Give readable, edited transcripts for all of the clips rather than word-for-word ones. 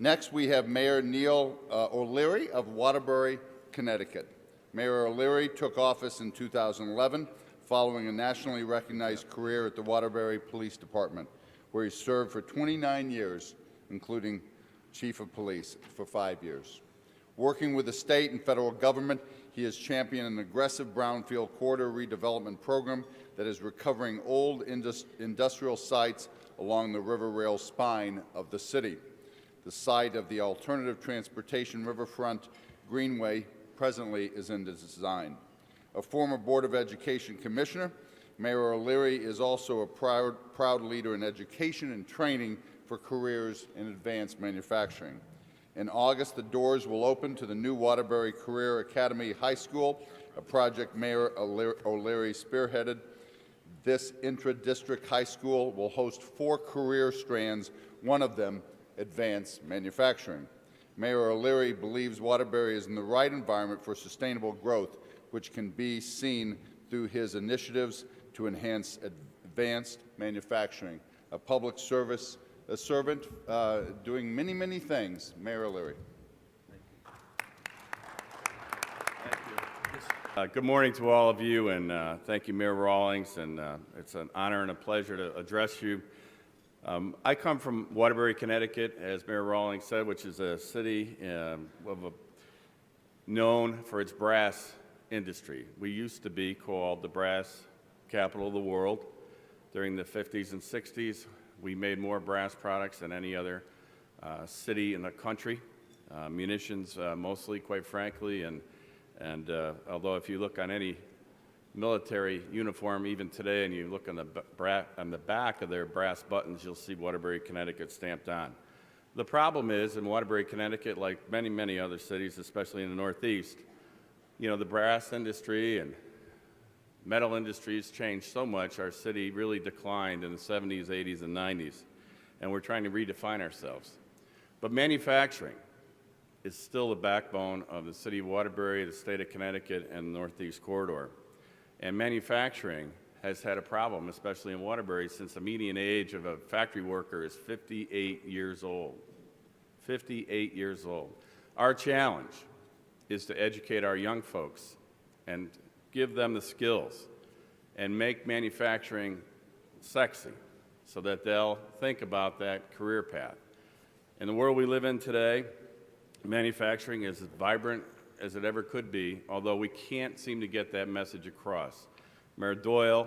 Next, we have Mayor Neil O'Leary of Waterbury, Connecticut. Mayor O'Leary took office in 2011 following a nationally recognized career at the Waterbury Police Department, where he served for 29 years, including Chief of Police for 5 years. Working with the state and federal government, he has championed an aggressive brownfield corridor redevelopment program that is recovering old industrial sites along the river rail spine of the city. The site of the alternative transportation riverfront greenway presently is in design. A former Board of Education commissioner, Mayor O'Leary is also a proud leader in education and training for careers in advanced manufacturing. In August, the doors will open to the new Waterbury Career Academy High School, a project Mayor O'Leary spearheaded. This intra-district high school will host 4 career strands, one of them advanced manufacturing. Mayor O'Leary believes Waterbury is in the right environment for sustainable growth, which can be seen through his initiatives to enhance advanced manufacturing. A public service, a servant doing many, many things. Mayor O'Leary. Good morning to all of you, and thank you, Mayor Rawlings, and it's an honor and a pleasure to address you. I come from Waterbury, Connecticut, as Mayor Rawlings said, which is a city known for its brass industry. We used to be called the brass capital of the world. During the 50s and 60s, we made more brass products than any other city in the country. Munitions mostly, quite frankly, and although if you look on any military uniform even today and you look on the back of their brass buttons, you'll see Waterbury, Connecticut stamped on. The problem is, in Waterbury, Connecticut, like many, many other cities, especially in the Northeast, you know, the brass industry and metal industries changed so much, our city really declined in the 70s, 80s, and 90s, and we're trying to redefine ourselves. But manufacturing is still the backbone of the city of Waterbury, the state of Connecticut, and the Northeast Corridor. And manufacturing has had a problem, especially in Waterbury, since the median age of a factory worker is 58 years old. 58 years old. Our challenge is to educate our young folks and give them the skills and make manufacturing sexy so that they'll think about that career path. In the world we live in today, manufacturing is as vibrant as it ever could be, although we can't seem to get that message across. Mayor Doyle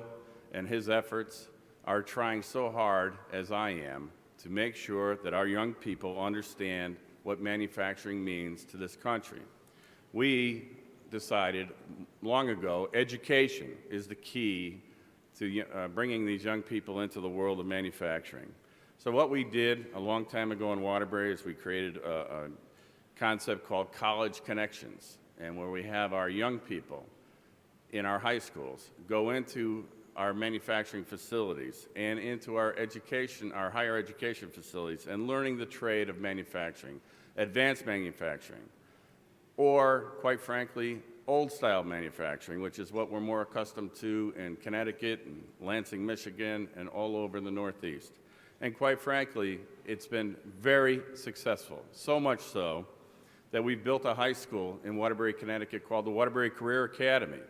and his efforts are trying so hard, as I am, to make sure that our young people understand what manufacturing means to this country. We decided long ago education is the key to bringing these young people into the world of manufacturing. So what we did a long time ago in Waterbury is we created a concept called College Connections, and where we have our young people in our high schools go into our manufacturing facilities and into our education, our higher education facilities, and learning the trade of manufacturing, advanced manufacturing, or, quite frankly, old-style manufacturing, which is what we're more accustomed to in Connecticut and Lansing, Michigan, and all over the Northeast. And quite frankly, it's been very successful, so much so that we've built a high school in Waterbury, Connecticut called the Waterbury Career Academy,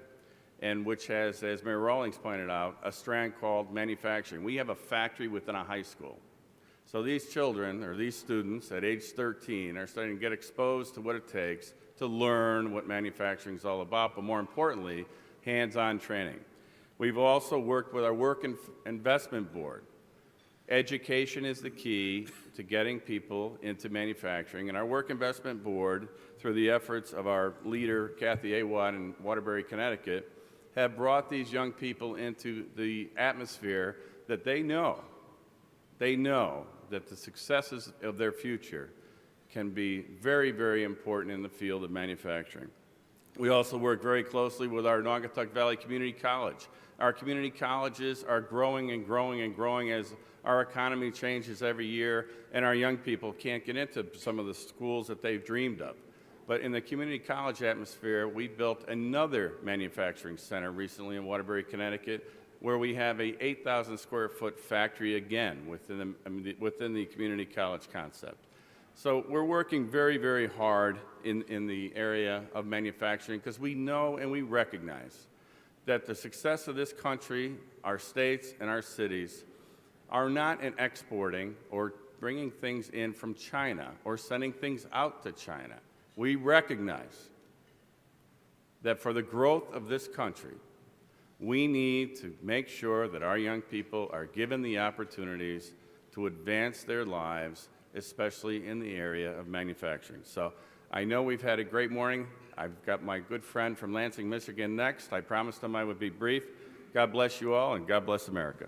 and which has, as Mayor Rawlings pointed out, a strand called manufacturing. We have a factory within a high school. So these children, or these students at age 13, are starting to get exposed to what it takes to learn what manufacturing is all about, but more importantly, hands-on training. We've also worked with our Work Investment Board. Education is the key to getting people into manufacturing, and our Work Investment Board, through the efforts of our leader, Kathy Awad in Waterbury, Connecticut, have brought these young people into the atmosphere that they know that the successes of their future can be very, very important in the field of manufacturing. We also work very closely with our Naugatuck Valley Community College. Our community colleges are growing and growing and growing as our economy changes every year, and our young people can't get into some of the schools that they've dreamed of. But in the community college atmosphere, we built another manufacturing center recently in Waterbury, Connecticut, where we have a 8,000 square foot factory again within the community college concept. So we're working very, very hard in the area of manufacturing because we know and we recognize that the success of this country, our states and our cities, are not in exporting or bringing things in from China or sending things out to China. We recognize that for the growth of this country, we need to make sure that our young people are given the opportunities to advance their lives, especially in the area of manufacturing. So I know we've had a great morning. I've got my good friend from Lansing, Michigan next. I promised him I would be brief. God bless you all, and God bless America.